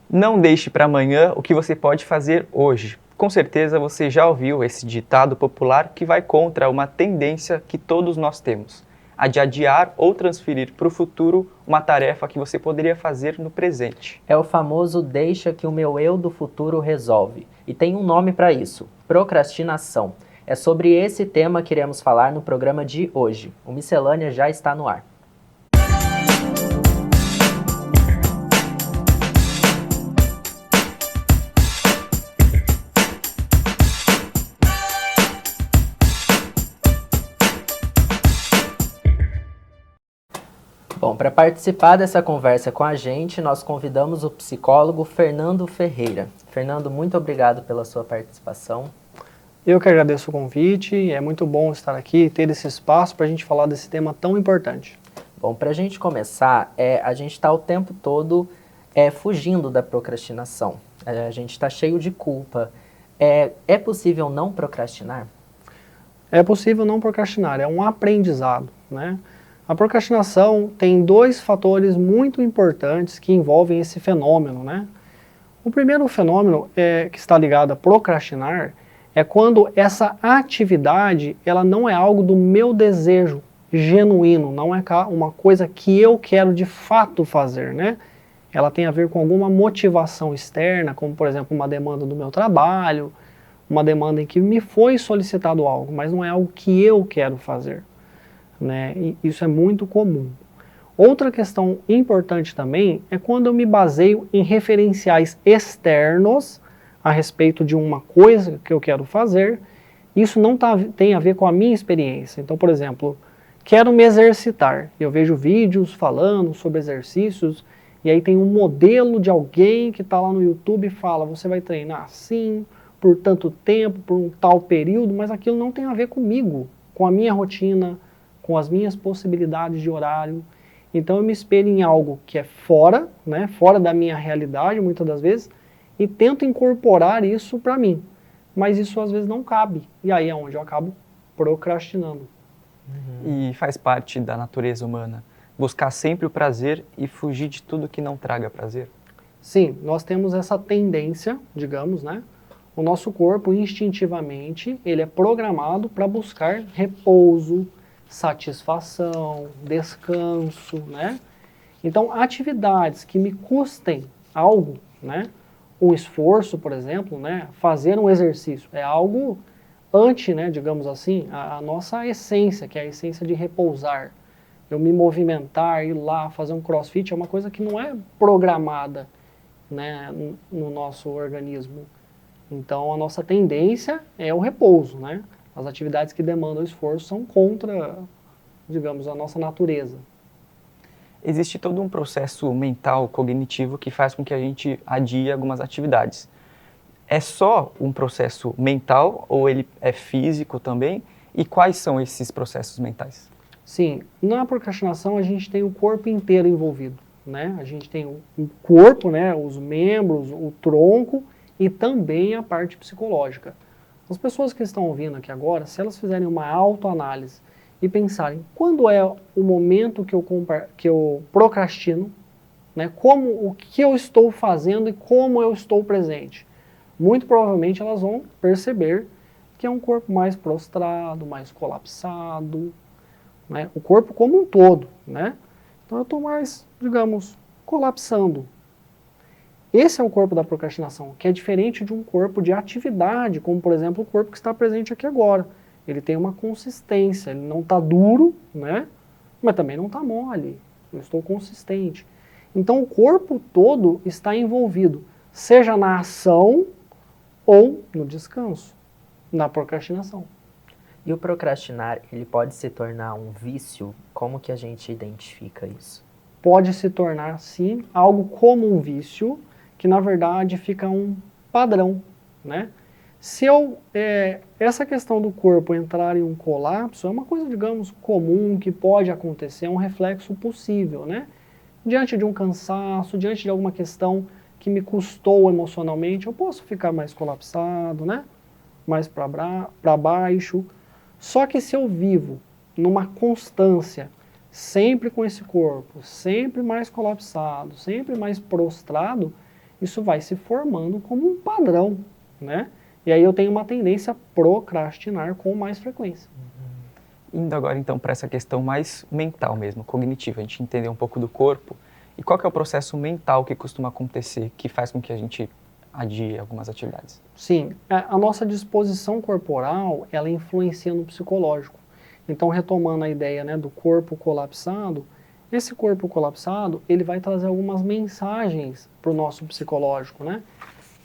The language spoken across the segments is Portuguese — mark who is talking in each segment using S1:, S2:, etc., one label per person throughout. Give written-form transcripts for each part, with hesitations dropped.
S1: Não deixe para amanhã o que você pode fazer hoje. Com certeza você já ouviu esse ditado popular que vai contra uma tendência que todos nós temos, a de adiar ou transferir para o futuro uma tarefa que você poderia fazer no presente.
S2: É o famoso deixa que o meu eu do futuro resolve. E tem um nome para isso, procrastinação. É sobre esse tema que iremos falar no programa de hoje. O Miscelânea já está no ar. Bom, para participar dessa conversa com a gente, nós convidamos o psicólogo Fernando Ferreira. Fernando, muito obrigado pela sua participação.
S3: Eu que agradeço o convite, é muito bom estar aqui e ter esse espaço para a gente falar desse tema tão importante.
S2: Bom, para a gente começar, a gente está o tempo todo fugindo da procrastinação. A gente está cheio de culpa. É possível não procrastinar?
S3: É possível não procrastinar, é um aprendizado, né? A procrastinação tem dois fatores muito importantes que envolvem esse fenômeno, né? O primeiro fenômeno que está ligado a procrastinar é quando essa atividade ela não é algo do meu desejo genuíno, não é uma coisa que eu quero de fato fazer, né? Ela tem a ver com alguma motivação externa, como por exemplo uma demanda do meu trabalho, uma demanda em que me foi solicitado algo, mas não é algo que eu quero fazer, né? E isso é muito comum. Outra questão importante também é quando eu me baseio em referenciais externos a respeito de uma coisa que eu quero fazer, isso não tem a ver com a minha experiência. Então, por exemplo, quero me exercitar, eu vejo vídeos falando sobre exercícios, e aí tem um modelo de alguém que está lá no YouTube e fala, você vai treinar assim, por tanto tempo, por um tal período, mas aquilo não tem a ver comigo, com a minha rotina, com as minhas possibilidades de horário. Então eu me espelho em algo que é fora, né, fora da minha realidade, muitas das vezes, e tento incorporar isso para mim. Mas isso às vezes não cabe, e aí é onde eu acabo procrastinando.
S1: E faz parte da natureza humana buscar sempre o prazer e fugir de tudo que não traga prazer.
S3: Sim, nós temos essa tendência, digamos, né? O nosso corpo, instintivamente, ele é programado para buscar repouso, satisfação, descanso, né? Então, atividades que me custem algo, né? Um esforço, por exemplo, né? Fazer um exercício é algo né? Digamos assim, a nossa essência, que é a essência de repousar. Eu me movimentar, ir lá, fazer um crossfit, é uma coisa que não é programada, né? No nosso organismo. Então, a nossa tendência é o repouso, né? As atividades que demandam esforço são contra, digamos, a nossa natureza.
S1: Existe todo um processo mental, cognitivo, que faz com que a gente adie algumas atividades. É só um processo mental ou ele é físico também? E quais são esses processos mentais?
S3: Sim, na procrastinação a gente tem o corpo inteiro envolvido, né? A gente tem o corpo, né? Os membros, o tronco e também a parte psicológica. As pessoas que estão ouvindo aqui agora, se elas fizerem uma autoanálise e pensarem quando é o momento que eu procrastino, né? O que eu estou fazendo e como eu estou presente, muito provavelmente elas vão perceber que é um corpo mais prostrado, mais colapsado, né? O corpo como um todo, né? Então eu estou mais, digamos, colapsando. Esse é o corpo da procrastinação, que é diferente de um corpo de atividade, como por exemplo o corpo que está presente aqui agora. Ele tem uma consistência, ele não está duro, né? Mas também não está mole, eu estou consistente. Então o corpo todo está envolvido, seja na ação ou no descanso, na procrastinação.
S2: E o procrastinar, ele pode se tornar um vício? Como que a gente identifica isso?
S3: Pode se tornar, sim, algo como um vício, que na verdade fica um padrão, né? Essa questão do corpo entrar em um colapso é uma coisa, digamos, comum, que pode acontecer, é um reflexo possível, né? Diante de um cansaço, diante de alguma questão que me custou emocionalmente, eu posso ficar mais colapsado, né? Mais para baixo. Só que se eu vivo numa constância, sempre com esse corpo, sempre mais colapsado, sempre mais prostrado, isso vai se formando como um padrão, né? E aí eu tenho uma tendência a procrastinar com mais frequência.
S1: Indo agora então para essa questão mais mental mesmo, cognitiva, a gente entender um pouco do corpo e qual que é o processo mental que costuma acontecer que faz com que a gente adie algumas atividades.
S3: Sim, a nossa disposição corporal, ela influencia no psicológico. Então, retomando a ideia, né, do corpo colapsado, esse corpo colapsado, ele vai trazer algumas mensagens para o nosso psicológico, né?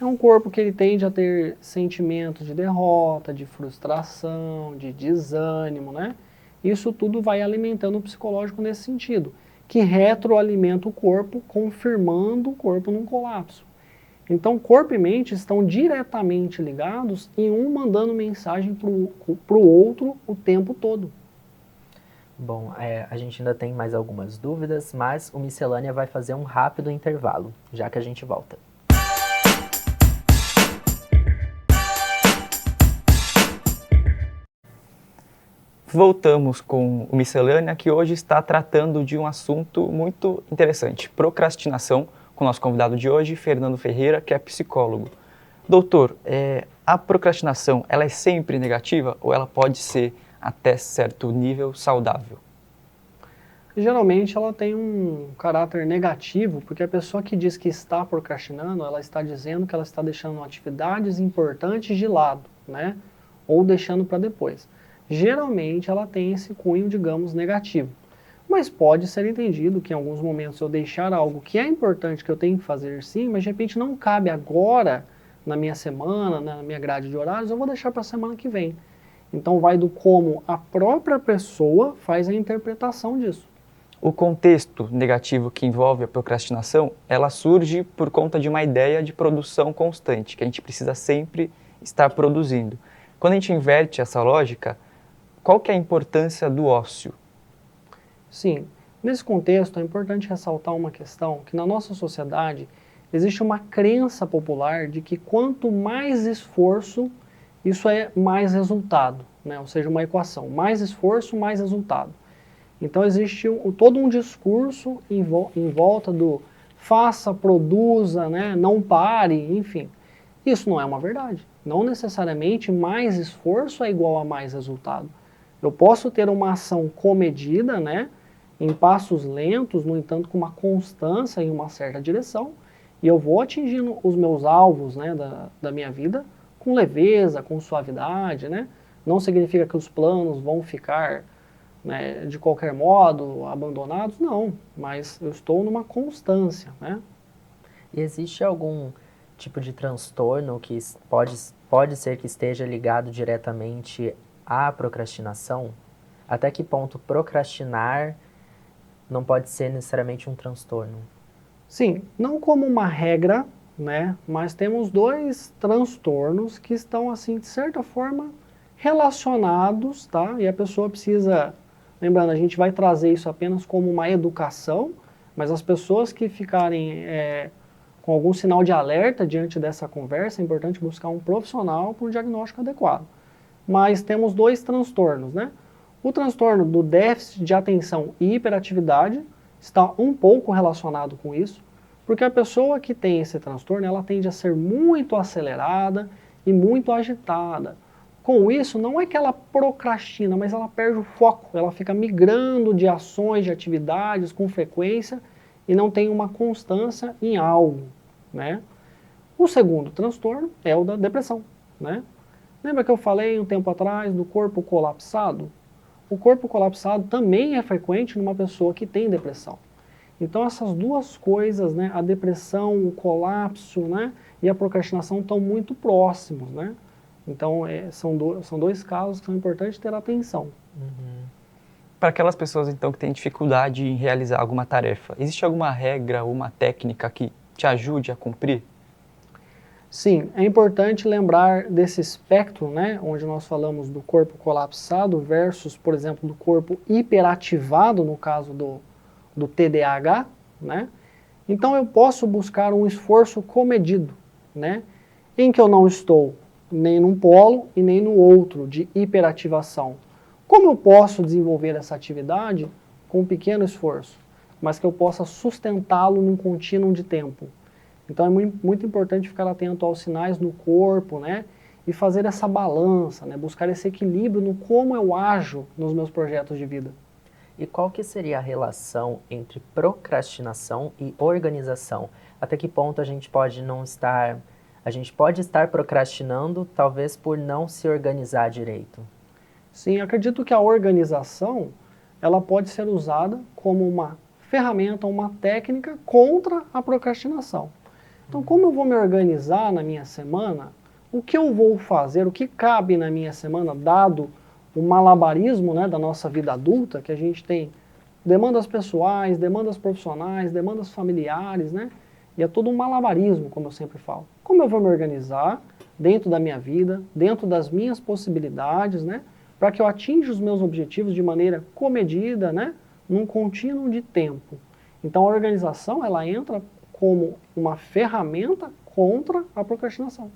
S3: É um corpo que ele tende a ter sentimentos de derrota, de frustração, de desânimo, né? Isso tudo vai alimentando o psicológico nesse sentido, que retroalimenta o corpo, confirmando o corpo num colapso. Então, corpo e mente estão diretamente ligados e um mandando mensagem para o outro o tempo todo.
S2: Bom, a gente ainda tem mais algumas dúvidas, mas o Miscelânea vai fazer um rápido intervalo, já que a gente volta.
S1: Voltamos com o Miscelânea, que hoje está tratando de um assunto muito interessante, procrastinação, com o nosso convidado de hoje, Fernando Ferreira, que é psicólogo. Doutor, a procrastinação, ela é sempre negativa ou ela pode ser, até certo nível, saudável?
S3: Geralmente ela tem um caráter negativo, porque a pessoa que diz que está procrastinando, ela está dizendo que ela está deixando atividades importantes de lado, né? Ou deixando para depois. Geralmente ela tem esse cunho, digamos, negativo. Mas pode ser entendido que em alguns momentos eu deixar algo que é importante, que eu tenho que fazer sim, mas de repente não cabe agora na minha semana, na minha grade de horários, eu vou deixar para a semana que vem. Então vai do como a própria pessoa faz a interpretação disso.
S1: O contexto negativo que envolve a procrastinação, ela surge por conta de uma ideia de produção constante, que a gente precisa sempre estar produzindo. Quando a gente inverte essa lógica, qual que é a importância do ócio?
S3: Sim, nesse contexto é importante ressaltar uma questão, que na nossa sociedade existe uma crença popular de que quanto mais esforço, isso é mais resultado, né? Ou seja, uma equação, mais esforço, mais resultado. Então existe todo um discurso em volta do faça, produza, né? Não pare, enfim. Isso não é uma verdade. Não necessariamente mais esforço é igual a mais resultado. Eu posso ter uma ação comedida, né, em passos lentos, no entanto com uma constância em uma certa direção, e eu vou atingindo os meus alvos, né, da minha vida com leveza, com suavidade, né? Não significa que os planos vão ficar, né, de qualquer modo abandonados, não, mas eu estou numa constância, né?
S2: E existe algum tipo de transtorno que pode ser que esteja ligado diretamente à procrastinação? Até que ponto procrastinar não pode ser necessariamente um transtorno?
S3: Sim, não como uma regra, né, mas temos dois transtornos que estão, assim, de certa forma, relacionados, tá? E a pessoa precisa, lembrando, a gente vai trazer isso apenas como uma educação, mas as pessoas que ficarem com algum sinal de alerta diante dessa conversa, é importante buscar um profissional para um diagnóstico adequado. Mas temos dois transtornos, né? O transtorno do déficit de atenção e hiperatividade está um pouco relacionado com isso, porque a pessoa que tem esse transtorno, ela tende a ser muito acelerada e muito agitada. Com isso, não é que ela procrastina, mas ela perde o foco, ela fica migrando de ações, de atividades com frequência e não tem uma constância em algo, né? O segundo transtorno é o da depressão, né? Lembra que eu falei um tempo atrás do corpo colapsado? O corpo colapsado também é frequente numa pessoa que tem depressão. Então essas duas coisas, né, a depressão, o colapso, né, e a procrastinação estão muito próximos, né? Então são dois casos que são importantes ter atenção.
S1: Para aquelas pessoas então que têm dificuldade em realizar alguma tarefa, existe alguma regra ou uma técnica que te ajude a cumprir?
S3: Sim, é importante lembrar desse espectro, né, onde nós falamos do corpo colapsado versus, por exemplo, do corpo hiperativado, no caso do TDAH, né? Então eu posso buscar um esforço comedido, né, em que eu não estou nem num polo e nem no outro, de hiperativação. Como eu posso desenvolver essa atividade com um pequeno esforço, mas que eu possa sustentá-lo num contínuo de tempo? Então é muito importante ficar atento aos sinais no corpo, né? E fazer essa balança, né? Buscar esse equilíbrio no como eu ajo nos meus projetos de vida.
S2: E qual que seria a relação entre procrastinação e organização? Até que ponto a gente pode não estar, a gente pode estar procrastinando, talvez por não se organizar direito?
S3: Sim, acredito que a organização, ela pode ser usada como uma ferramenta, uma técnica contra a procrastinação. Então, como eu vou me organizar na minha semana, o que eu vou fazer, o que cabe na minha semana, dado o malabarismo, né, da nossa vida adulta, que a gente tem demandas pessoais, demandas profissionais, demandas familiares, né? E é todo um malabarismo, como eu sempre falo. Como eu vou me organizar dentro da minha vida, dentro das minhas possibilidades, né? Para que eu atinja os meus objetivos de maneira comedida, né? Num contínuo de tempo. Então a organização, ela entra como uma ferramenta contra a procrastinação.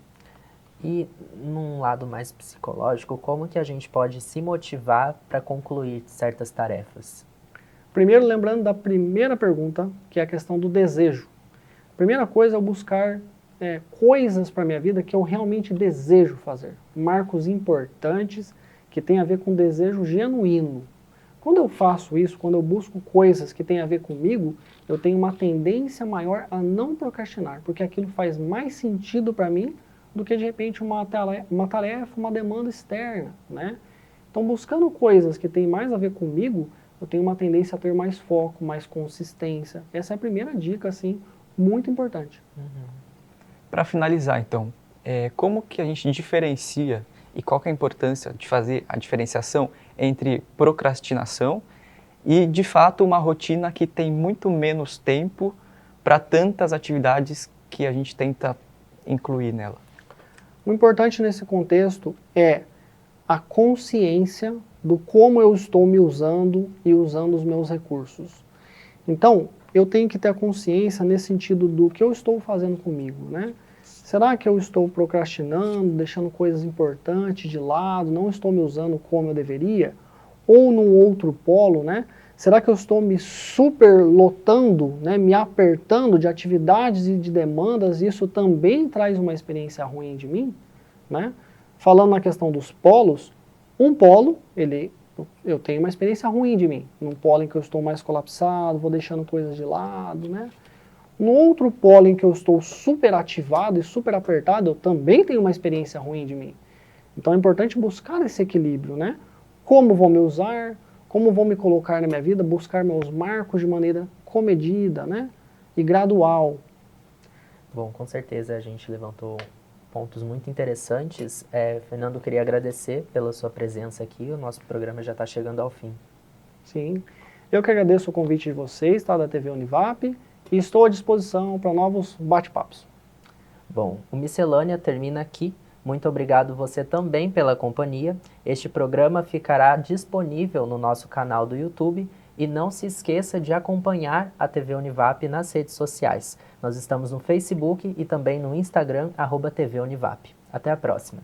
S2: E num lado mais psicológico, como que a gente pode se motivar para concluir certas tarefas?
S3: Primeiro, lembrando da primeira pergunta, que é a questão do desejo. A primeira coisa é eu buscar coisas para a minha vida que eu realmente desejo fazer. Marcos importantes que têm a ver com desejo genuíno. Quando eu faço isso, quando eu busco coisas que têm a ver comigo, eu tenho uma tendência maior a não procrastinar, porque aquilo faz mais sentido para mim do que, de repente, uma tarefa, uma demanda externa, né? Então, buscando coisas que têm mais a ver comigo, eu tenho uma tendência a ter mais foco, mais consistência. Essa é a primeira dica, assim, muito importante.
S1: Para finalizar, então, como que a gente diferencia e qual que é a importância de fazer a diferenciação entre procrastinação e, de fato, uma rotina que tem muito menos tempo para tantas atividades que a gente tenta incluir nela?
S3: O importante nesse contexto é a consciência do como eu estou me usando e usando os meus recursos. Então, eu tenho que ter a consciência nesse sentido do que eu estou fazendo comigo, né? Será que eu estou procrastinando, deixando coisas importantes de lado, não estou me usando como eu deveria? Ou num outro polo, né? Será que eu estou me superlotando, né, me apertando de atividades e de demandas, e isso também traz uma experiência ruim de mim? Né? Falando na questão dos polos, um polo, eu tenho uma experiência ruim de mim. Num polo em que eu estou mais colapsado, vou deixando coisas de lado, né? No outro polo em que eu estou super ativado e super apertado, eu também tenho uma experiência ruim de mim. Então é importante buscar esse equilíbrio, né? Como vou me usar, como vou me colocar na minha vida, buscar meus marcos de maneira comedida, né? E gradual.
S2: Bom, com certeza a gente levantou pontos muito interessantes. Fernando, queria agradecer pela sua presença aqui. O nosso programa já está chegando ao fim.
S3: Sim. Eu que agradeço o convite de vocês, tá, da TV Univap, e estou à disposição para novos bate-papos.
S2: Bom, o Miscelânea termina aqui. Muito obrigado você também pela companhia. Este programa ficará disponível no nosso canal do YouTube e não se esqueça de acompanhar a TV Univap nas redes sociais. Nós estamos no Facebook e também no Instagram, @TV Univap. Até a próxima.